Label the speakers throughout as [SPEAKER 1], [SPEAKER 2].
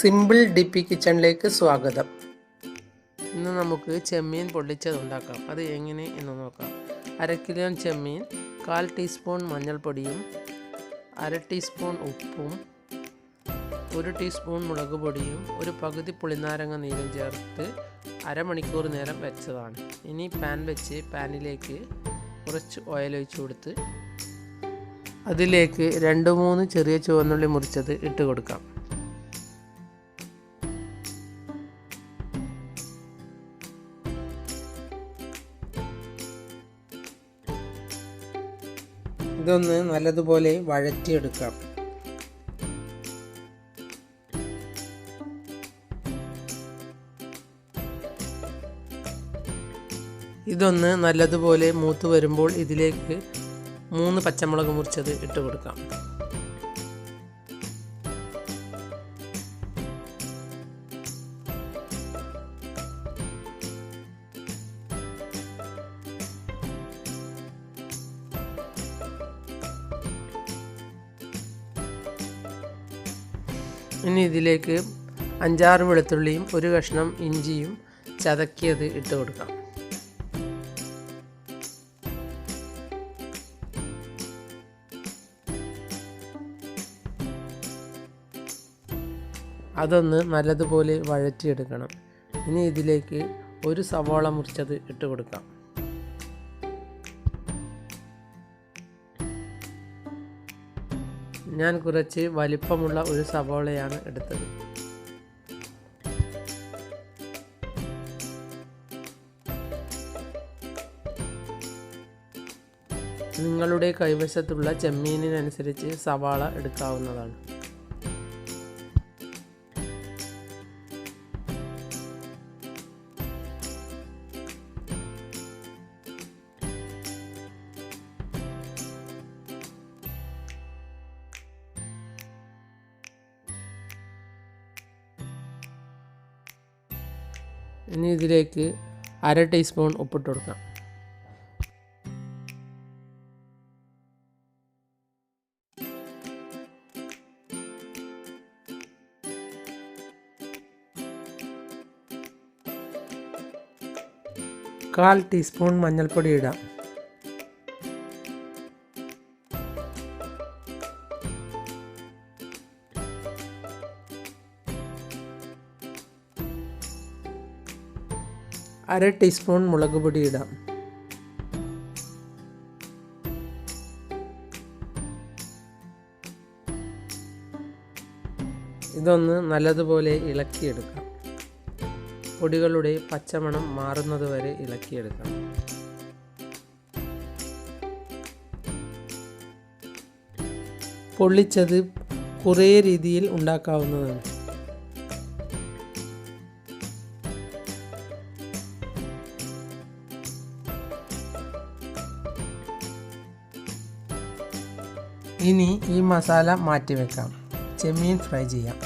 [SPEAKER 1] Simple ഡിപ്പി കിച്ചണിലേക്ക് സ്വാഗതം. ഇന്ന് നമുക്ക് ചെമ്മീൻ പൊള്ളിച്ചത് ഉണ്ടാക്കാം. അത് എങ്ങനെ എന്ന് നോക്കാം. 1/2 കിലോ ചെമ്മീൻ, 1/4 ടീസ്പൂൺ മഞ്ഞൾപ്പൊടിയും 1/2 ടീസ്പൂൺ ഉപ്പും 1 ടീസ്പൂൺ മുളക് പൊടിയും ഒരു പകുതി പുളിനാരങ്ങ നീരും ചേർത്ത് അരമണിക്കൂർ നേരം വെച്ചതാണ്. ഇനി പാൻ വെച്ച് പാനിലേക്ക് കുറച്ച് ഓയിൽ ഒഴിച്ചു കൊടുത്ത് അതിലേക്ക് 2-3 ചെറിയ ചുവന്നുള്ളി മുറിച്ചത് ഇട്ട് കൊടുക്കാം. ഇതൊന്ന് നല്ലതുപോലെ വഴറ്റിയെടുക്കാം. ഇതൊന്ന് നല്ലതുപോലെ മൂത്ത് വരുമ്പോൾ ഇതിലേക്ക് 3 പച്ചമുളക് മുറിച്ചത് ഇട്ട് കൊടുക്കാം. ഇനി ഇതിലേക്ക് 5-6 വെളുത്തുള്ളിയും 1 കഷ്ണം ഇഞ്ചിയും ചതക്കിയത് ഇട്ട് കൊടുക്കാം. അതൊന്ന് നല്ലതുപോലെ വഴറ്റിയെടുക്കണം. ഇനി ഇതിലേക്ക് 1 സവാള മുറിച്ചത് ഇട്ട് കൊടുക്കാം. ഞാൻ കുറച്ച് വലിപ്പമുള്ള ഒരു സവാളയാണ് എടുത്തത്. നിങ്ങളുടെ കൈവശത്തുള്ള ചെമ്മീനിനനുസരിച്ച് സവാള എടുക്കാവുന്നതാണ്. ഇനി ഇതിലേക്ക് 1/2 ടീസ്പൂൺ ഉപ്പിട്ട് കൊടുക്കാം. കാൽ ടീസ്പൂൺ മഞ്ഞൾപ്പൊടി ഇടാം. അര ടീസ്പൂൺ മുളക് പൊടി ഇടാം. ഇതൊന്ന് നല്ലതുപോലെ ഇളക്കിയെടുക്കാം. പൊടികളുടെ പച്ചമണം മാറുന്നത് വരെ ഇളക്കിയെടുക്കാം. പൊള്ളിച്ചത് കുറേ രീതിയിൽ ഉണ്ടാക്കാവുന്നതാണ്. ഇനി ഈ മസാല മാറ്റിവെക്കാം. ചെമ്മീൻ ഫ്രൈ ചെയ്യാം.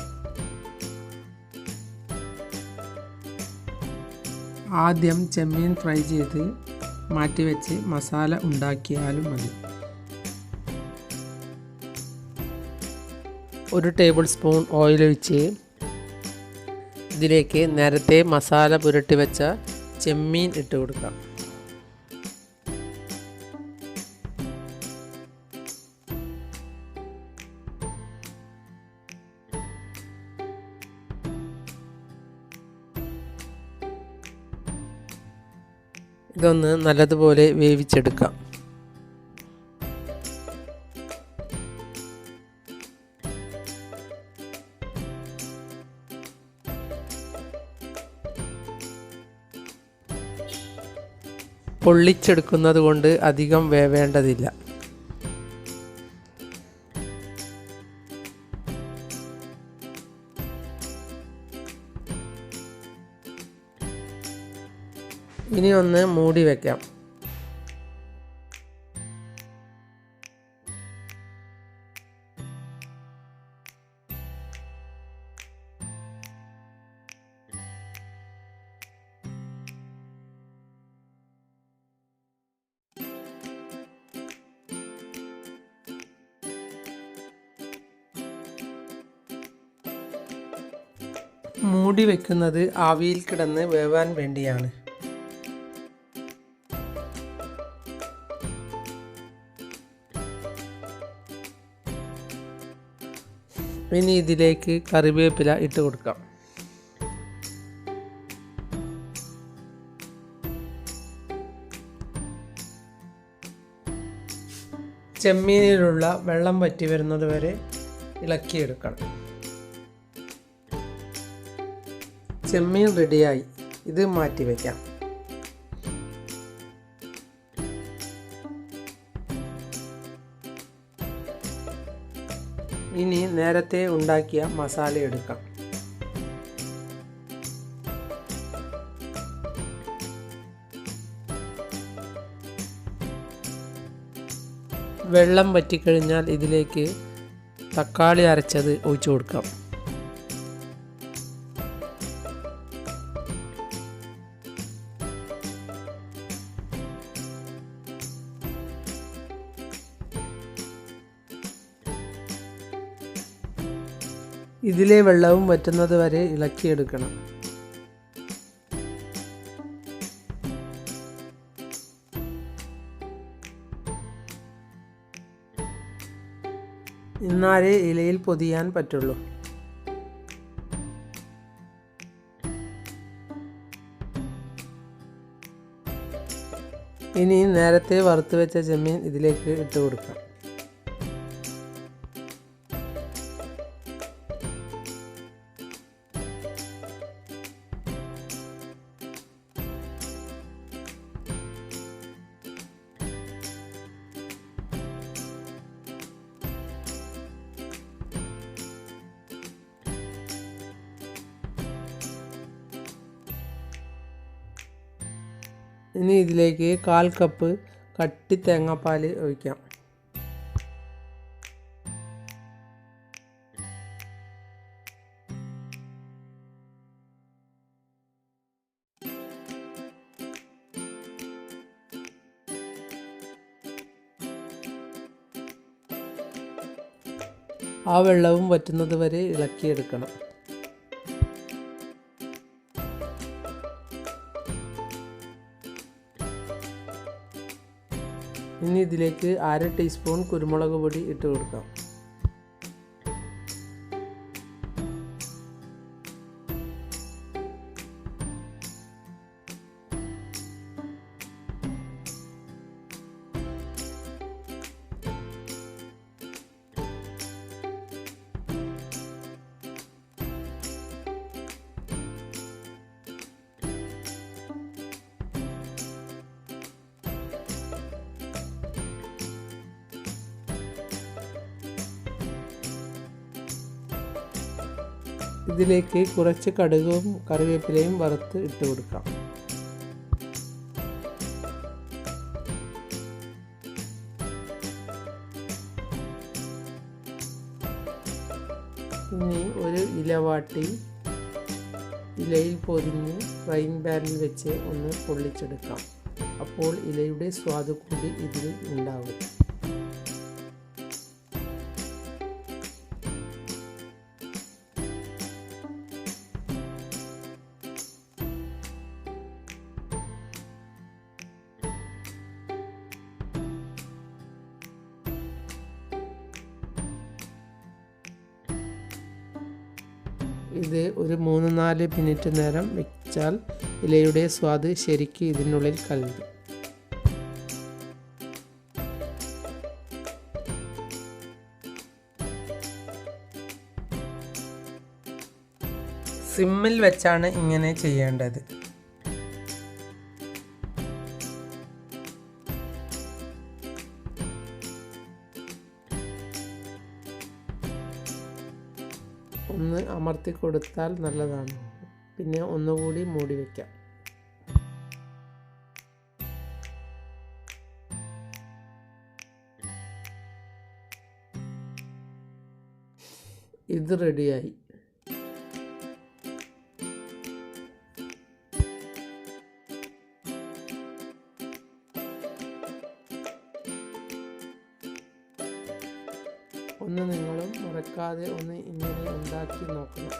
[SPEAKER 1] ആദ്യം ചെമ്മീൻ ഫ്രൈ ചെയ്ത് മാറ്റിവെച്ച് മസാല ഉണ്ടാക്കിയാലും മതി. 1 ടേബിൾ സ്പൂൺ ഓയിൽ ഒഴിച്ച് ഇതിലേക്ക് നേരത്തെ മസാല പുരട്ടി വെച്ച ചെമ്മീൻ ഇട്ട് കൊടുക്കാം. ഇതൊന്ന് നല്ലതുപോലെ വേവിച്ചെടുക്കാം. പൊള്ളിച്ചെടുക്കുന്നത് കൊണ്ട് അധികം വേവേണ്ടതില്ല. ഇനി ഒന്ന് മൂടി വയ്ക്കാം. മൂടി വയ്ക്കുന്നത് ആവിയിൽ കിടന്ന് വേവാൻ വേണ്ടിയാണ്. ഇനി ഇതിലേക്ക് കറിവേപ്പില ഇട്ട് കൊടുക്കാം. ചെമ്മീനിലുള്ള വെള്ളം വറ്റി വരുന്നത് വരെ ഇളക്കിയെടുക്കണം. ചെമ്മീൻ റെഡിയായി. ഇത് മാറ്റി വയ്ക്കാം. ഇനി നേരത്തെ ഉണ്ടാക്കിയ മസാല എടുക്കാം. വെള്ളം വറ്റിക്കഴിഞ്ഞാൽ ഇതിലേക്ക് തക്കാളി അരച്ചത് ഒഴിച്ചു കൊടുക്കാം. ഇതിലെ വെള്ളവും വറ്റുന്നത് വരെ ഇളക്കിയെടുക്കണം. എന്നാലേ ഇലയിൽ പൊതിയാൻ പറ്റുള്ളൂ. ഇനി നേരത്തെ വറുത്ത് വെച്ച ചെമ്മീൻ ഇതിലേക്ക് ഇട്ട് കൊടുക്കാം. ഇനി ഇതിലേക്ക് 1/4 കപ്പ് കട്ടി തേങ്ങാപ്പാൽ ഒഴിക്കാം. ആ വെള്ളവും വറ്റുന്നത് വരെ ഇളക്കിയെടുക്കണം. ഇനി ഇതിലേക്ക് 1/2 ടീസ്പൂൺ കുരുമുളക് പൊടി ഇട്ട് കൊടുക്കാം. ഇതിലേക്ക് കുറച്ച് കടുകും കറിവേപ്പിലയും വറുത്ത് ഇട്ട് കൊടുക്കാം. ഇനി ഒരു ഇല വാട്ടി ഇലയിൽ പൊതിഞ്ഞ് ഫ്രൈയിങ് പാനിൽ വെച്ച് ഒന്ന് പൊള്ളിച്ചെടുക്കാം. അപ്പോൾ ഇലയുടെ സ്വാദ് കൂടി ഇതിൽ ഉണ്ടാകും. ഇത് ഒരു 3-4 മിനിറ്റ് നേരം വെച്ചാൽ ഇലയുടെ സ്വാദ് ശരിക്ക് ഇതിനുള്ളിൽ കലരും. സിമ്മിൽ വെച്ചാണ് ഇങ്ങനെ ചെയ്യേണ്ടത്. ഒന്ന് അമർത്തി കൊടുത്താൽ നല്ലതാണ്. പിന്നെ ഒന്നുകൂടി മൂടി വയ്ക്കാം. ഇത് റെഡിയായി. ഒന്ന് നിങ്ങളും മറക്കാതെ ഒന്ന് ഇങ്ങനെ ഉണ്ടാക്കി നോക്കണം.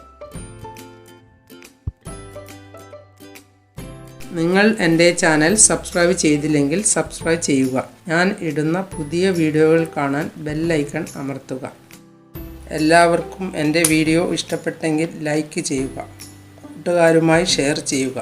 [SPEAKER 1] നിങ്ങൾ എൻ്റെ ചാനൽ സബ്സ്ക്രൈബ് ചെയ്തില്ലെങ്കിൽ സബ്സ്ക്രൈബ് ചെയ്യുക. ഞാൻ ഇടുന്ന പുതിയ വീഡിയോകൾ കാണാൻ ബെൽ ഐക്കൺ അമർത്തുക. എല്ലാവർക്കും എൻ്റെ വീഡിയോ ഇഷ്ടപ്പെട്ടെങ്കിൽ ലൈക്ക് ചെയ്യുക. കൂട്ടുകാരുമായി ഷെയർ ചെയ്യുക.